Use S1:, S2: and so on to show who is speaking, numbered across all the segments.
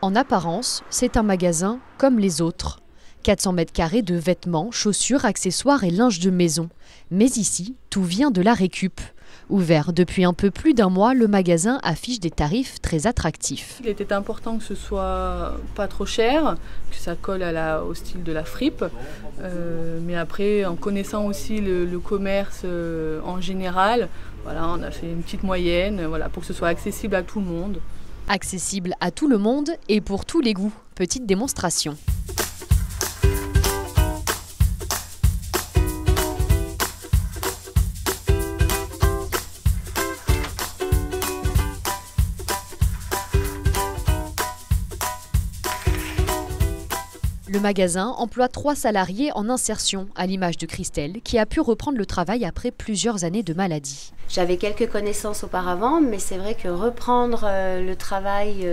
S1: En apparence, c'est un magasin comme les autres. 400 mètres carrés de vêtements, chaussures, accessoires et linge de maison. Mais ici, tout vient de la récup. Ouvert depuis un peu plus d'un mois, le magasin affiche des tarifs très attractifs.
S2: Il était important que ce soit pas trop cher, que ça colle au style de la fripe. Mais après, en connaissant aussi le commerce en général, voilà, on a fait une petite moyenne pour que ce soit accessible à tout le monde.
S1: Accessible à tout le monde et pour tous les goûts. Petite démonstration. Le magasin emploie 3 salariés en insertion, à l'image de Christelle, qui a pu reprendre le travail après plusieurs années de maladie.
S3: J'avais quelques connaissances auparavant, mais c'est vrai que reprendre le travail,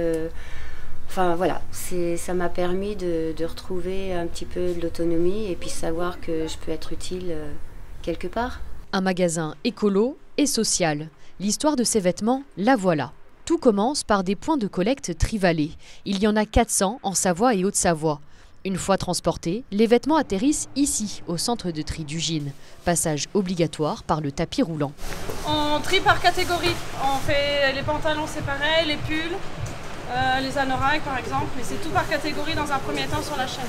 S3: ça m'a permis de retrouver un petit peu de l'autonomie et puis savoir que je peux être utile quelque part.
S1: Un magasin écolo et social. L'histoire de ces vêtements, la voilà. Tout commence par des points de collecte trivalés. Il y en a 400 en Savoie et Haute-Savoie. Une fois transportés, les vêtements atterrissent ici, au centre de tri d'Ugine. Passage obligatoire par le tapis roulant.
S4: On trie par catégorie. On fait les pantalons, c'est pareil, les pulls, les anoraks par exemple. Mais c'est tout par catégorie dans un premier temps sur la chaîne.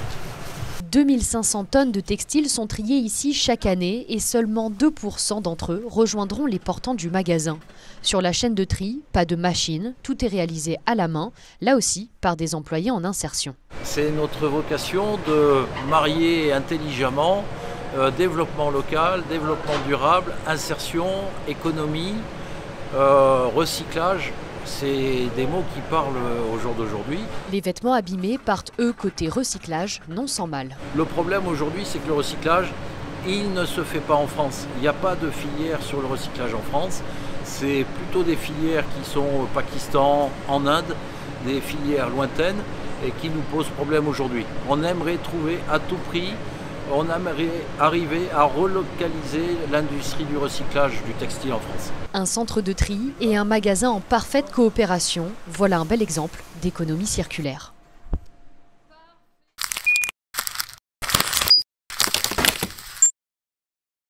S1: 2500 tonnes de textiles sont triés ici chaque année et seulement 2% d'entre eux rejoindront les portants du magasin. Sur la chaîne de tri, pas de machine, tout est réalisé à la main, là aussi par des employés en insertion.
S5: C'est notre vocation de marier intelligemment développement local, développement durable, insertion, économie, recyclage. C'est des mots qui parlent au jour d'aujourd'hui.
S1: Les vêtements abîmés partent, eux, côté recyclage, non sans mal.
S5: Le problème aujourd'hui, c'est que le recyclage, il ne se fait pas en France. Il n'y a pas de filière sur le recyclage en France. C'est plutôt des filières qui sont au Pakistan, en Inde, des filières lointaines et qui nous posent problème aujourd'hui. On aimerait trouver à tout prix, on aimerait arriver à relocaliser l'industrie du recyclage du textile en France.
S1: Un centre de tri et un magasin en parfaite coopération, voilà un bel exemple d'économie circulaire.